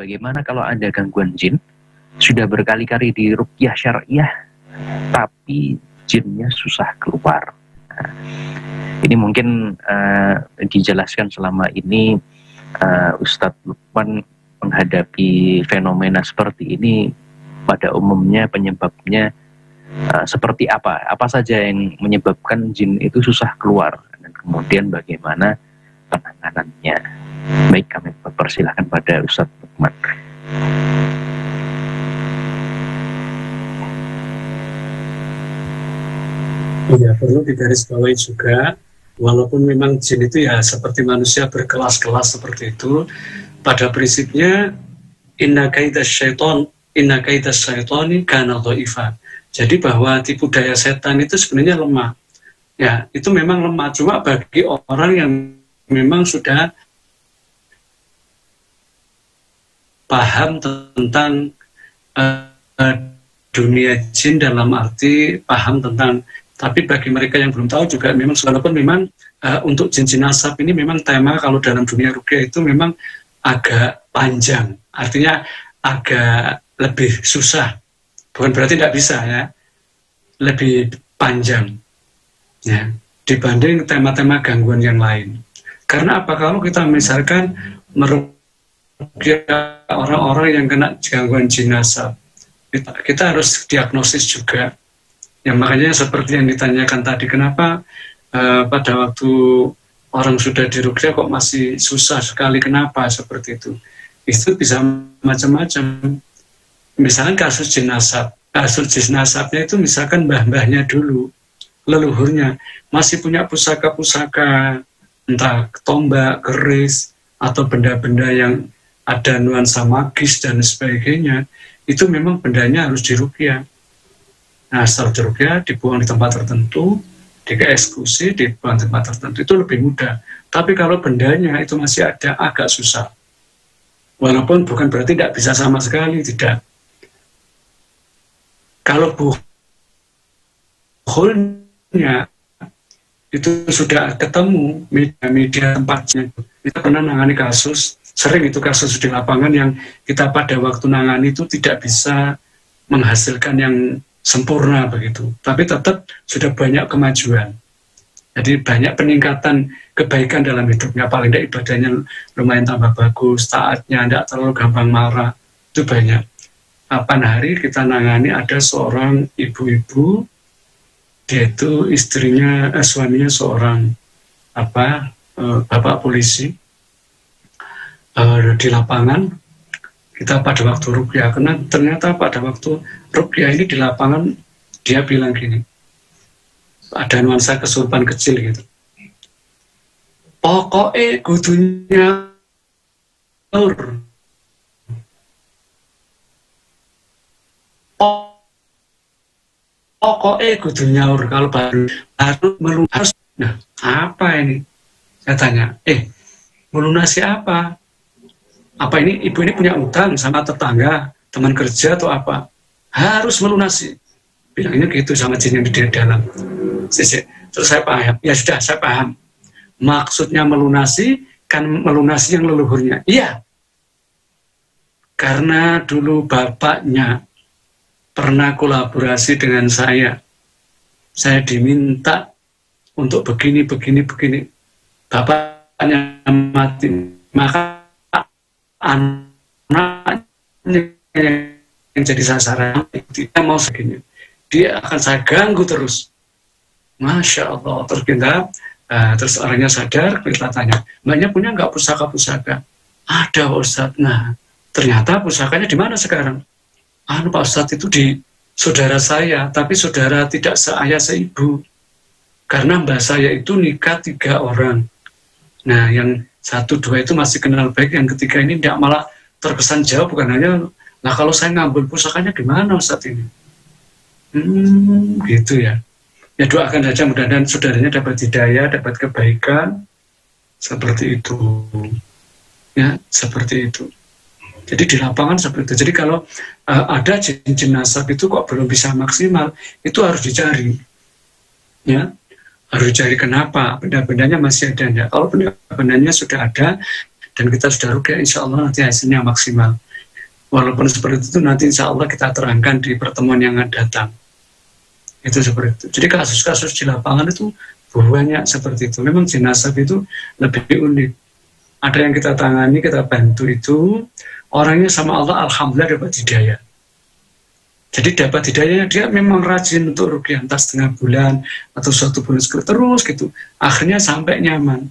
bagaimana kalau ada gangguan jin, sudah berkali-kali di ruqyah syariah, tapi jinnya susah keluar. Nah, ini mungkin dijelaskan selama ini Ustadz Lukman menghadapi fenomena seperti ini, pada umumnya penyebabnya seperti apa? Apa saja yang menyebabkan jin itu susah keluar, dan kemudian bagaimana penanganannya? Baik, kami persilahkan pada Ustadz Lukman. Ya, perlu digarisbawahi juga, walaupun memang jin itu ya seperti manusia berkelas-kelas seperti itu, pada prinsipnya inna kaidas syaitani kana dhaifa. Jadi bahwa tipu daya setan itu sebenarnya lemah. Ya, itu memang lemah, cuma bagi orang yang memang sudah paham tentang dunia jin, dalam arti paham tentang. Tapi bagi mereka yang belum tahu juga memang, walaupun memang untuk jin-jin nasab ini memang tema kalau dalam dunia ruqyah itu memang agak panjang, artinya agak lebih susah, bukan berarti tidak bisa ya, lebih panjang ya dibanding tema-tema gangguan yang lain. Karena apa, kalau kita misalkan meruqyah orang-orang yang kena gangguan jin nasab, kita harus diagnosis juga. Ya, makanya seperti yang ditanyakan tadi, kenapa pada waktu orang sudah diruqyah kok masih susah sekali, kenapa seperti itu? Itu bisa macam-macam. Misalkan kasus jin nasabnya itu misalkan mbah-mbahnya dulu, leluhurnya masih punya pusaka-pusaka, entah tombak, keris, atau benda-benda yang ada nuansa magis dan sebagainya, itu memang bendanya harus diruqyah. Nah, setelah diruqyah dibuang di tempat tertentu, dieksekusi, dibuang di tempat tertentu, itu lebih mudah. Tapi kalau bendanya itu masih ada, agak susah. Walaupun bukan berarti tidak bisa sama sekali, tidak. Kalau buholnya itu sudah ketemu media tempatnya, kita pernah nangani kasus, sering itu kasus di lapangan yang kita pada waktu nangani itu tidak bisa menghasilkan yang sempurna begitu, tapi tetap sudah banyak kemajuan. Jadi banyak peningkatan kebaikan dalam hidupnya, paling tidak ibadahnya lumayan tambah bagus, taatnya tidak terlalu gampang marah, itu banyak. Kapan hari kita nangani ada seorang ibu-ibu, dia itu istrinya, suaminya seorang bapak polisi di lapangan. Kita pada waktu ruqyah, karena ternyata pada waktu ruqyah ini di lapangan dia bilang gini, ada nuansa kesurupan kecil gitu. Pokoknya kudunya nyaur kalau baru melunasi. Nah, apa ini? Saya tanya, melunasi apa? Apa ini, ibu ini punya utang sama tetangga, teman kerja atau apa? Harus melunasi. Bilangnya gitu sama jin yang di dalam. Terus saya paham, ya sudah saya paham. Maksudnya melunasi, kan melunasi yang leluhurnya. Iya. Karena dulu bapaknya pernah kolaborasi dengan saya. Saya diminta untuk begini. Bapaknya mati. Maka anaknya yang jadi sasaran, dia mau segini, dia akan saya ganggu terus. Masya Allah, terus kita terus orangnya sadar, kita tanya, mbaknya punya nggak pusaka-pusaka? Ada Pak Ustadz. Nah, ternyata pusakanya di mana sekarang? Pak Ustadz, itu di saudara saya, tapi saudara tidak seayah seibu, karena mbak saya itu nikah 3 orang. Nah, yang 1, 2 itu masih kenal baik, yang ketiga ini tidak, malah terkesan jauh, bukan hanya, nah kalau saya ngambil pusakanya gimana Ustadz ini? Gitu ya. Ya doakan saja mudah-mudahan saudaranya dapat hidayah, dapat kebaikan, seperti itu. Ya, seperti itu. Jadi di lapangan seperti itu. Jadi kalau ada jin-jin nasab itu kok belum bisa maksimal, itu harus dicari. Ya. Harus cari kenapa, benda-bendanya masih ada enggak. Kalau benda-bendanya sudah ada dan kita sudah ruqyah, insya Allah nanti hasilnya maksimal. Walaupun seperti itu nanti insya Allah kita terangkan di pertemuan yang akan datang. Itu seperti itu. Jadi kasus-kasus di lapangan itu banyak seperti itu. Memang jenazah itu lebih unik. Ada yang kita tangani, kita bantu itu, orangnya sama Allah alhamdulillah dapat hidayah. Jadi dapat hidayahnya dia memang rajin untuk ruqyah entah setengah bulan atau 1 bulan sekali terus gitu. Akhirnya sampai nyaman.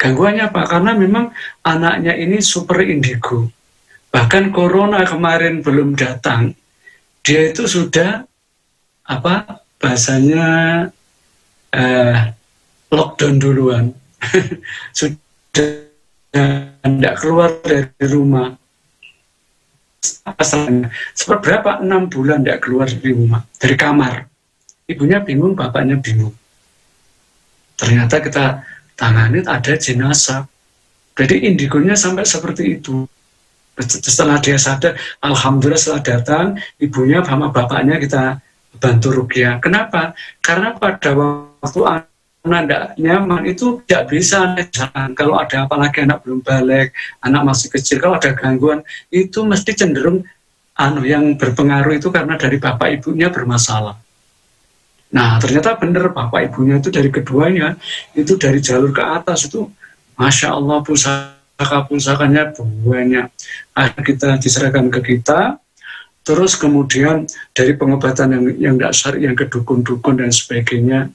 Gangguannya apa? Karena memang anaknya ini super indigo. Bahkan corona kemarin belum datang, dia itu sudah bahasanya lockdown duluan. Sudah tidak keluar dari rumah. Seberapa 6 bulan tidak keluar dari rumah, dari kamar. Ibunya bingung, bapaknya bingung. Ternyata kita tangani ada jenazah. Jadi indigonya sampai seperti itu. Setelah dia sadar, alhamdulillah setelah datang, ibunya sama bapaknya kita bantu ruqyah. Kenapa? Karena pada waktu anak tidak nyaman itu tidak bisa jalan. Kalau ada apalagi anak belum balik, anak masih kecil, kalau ada gangguan itu mesti cenderung yang berpengaruh itu karena dari bapak ibunya bermasalah. Nah ternyata benar bapak ibunya itu dari keduanya itu dari jalur ke atas itu Masya Allah pusakanya banyak. Akhirnya kita diserahkan ke kita. Terus kemudian dari pengobatan yang tidak syar'i, yang ke dukun-dukun dan sebagainya,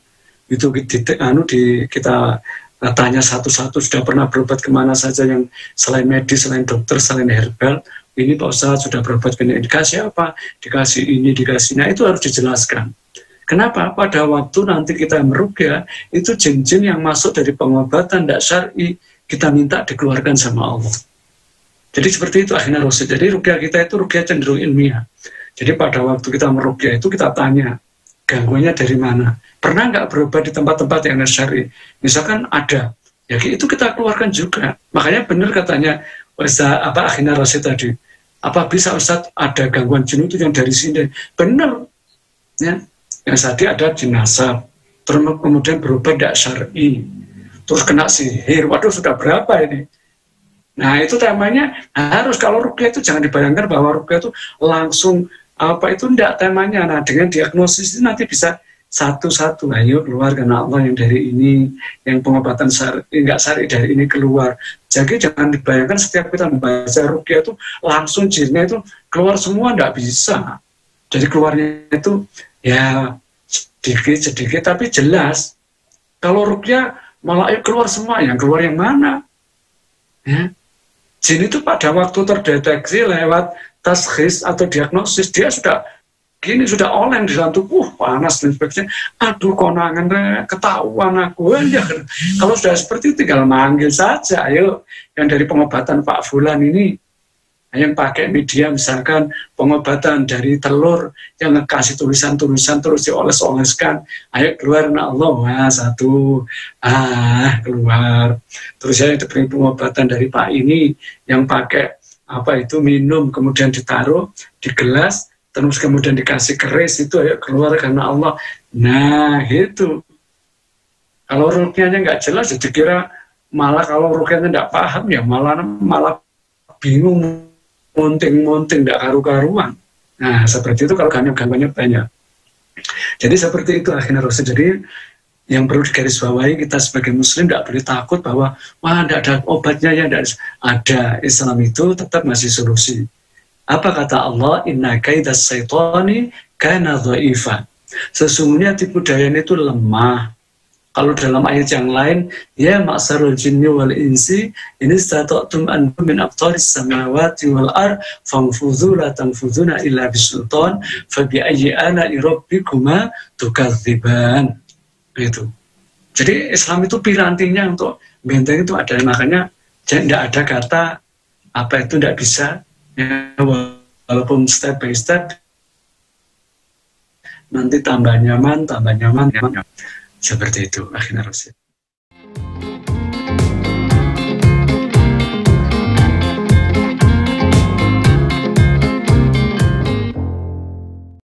itu kita tanya satu-satu sudah pernah berobat kemana saja yang selain medis, selain dokter, selain herbal. Ini Pak Ustadz sudah berobat ke ini, dikasih apa? Dikasih ini, dikasih. Nah itu harus dijelaskan. Kenapa? Pada waktu nanti kita meruqyah, itu jin-jin yang masuk dari pengobatan tidak syar'i, kita minta dikeluarkan sama Allah. Jadi seperti itu akhirnya Rasul. Jadi ruqyah kita itu ruqyah cenderung ilmiah. Jadi pada waktu kita meruqyah itu kita tanya, gangguannya dari mana? Pernah nggak berobat di tempat-tempat yang syar'i? Misalkan ada, ya itu kita keluarkan juga. Makanya benar katanya akhirnya Rasul tadi. Apa bisa Ustadz ada gangguan jin itu yang dari sini? Benar. Ya. Yang tadi ada jenazah, terus kemudian berobat tidak syar'i, terus kena sihir. Waduh sudah berapa ini? Nah itu temanya harus, kalau ruqyah itu jangan dibayangkan bahwa ruqyah itu langsung itu enggak temanya. Nah dengan diagnosis itu nanti bisa satu-satu, ayo keluar karena Allah yang dari ini, yang pengobatan enggak syar'i dari ini keluar. Jadi jangan dibayangkan setiap kita membaca ruqyah itu langsung jinnya itu keluar semua, enggak bisa. Jadi keluarnya itu ya sedikit-sedikit tapi jelas. Kalau ruqyah malah keluar semua, yang keluar yang mana? Ya. Jin itu pada waktu terdeteksi lewat taskhis atau diagnosis, dia sudah oleng di dalam tubuh, panas dan sebagainya. Aduh konangan ketahuan aku aja. Kalau sudah seperti itu tinggal manggil saja, ayo yang dari pengobatan Pak Fulan ini, yang pakai media misalkan pengobatan dari telur yang ngekasih tulisan-tulisan terus dioles-oleskan, ayo keluar na Allah, wah satu, keluar. Terus saya diberi pengobatan dari Pak ini yang pakai minum kemudian ditaruh di gelas terus kemudian dikasih keris, itu ayo keluar karena Allah. Nah gitu. Kalau ruqyahnya nggak jelas jadi kira malah, kalau ruqyahnya nggak paham ya malah bingung, munting-munting, tidak karu-karuan. Nah, seperti itu kalau gangguannya banyak. Jadi seperti itu akhirnya Rasul. Jadi yang perlu digarisbawahi, kita sebagai muslim tidak boleh takut bahwa wah tidak ada obatnya, ya ada. Islam itu tetap masih solusi. Apa kata Allah? Inna kaidas syaitani kana dha'ifa. Sesungguhnya tipu daya itu lemah. Kalau dalam ayat yang lain, ya ma'sarul jinni wal insi ini stata'tum an min aqtaris samawati wal ar fanfudhu la tanfudhuna illa bisultan fa bi ayyi ala'i rabbikuma tukadziban. Itu. Jadi Islam itu pirantinya untuk benteng itu ada, makanya tidak ada kata itu tidak bisa, ya, walaupun step by step nanti tambah nyaman. Seperti itu akhirnya Rasul.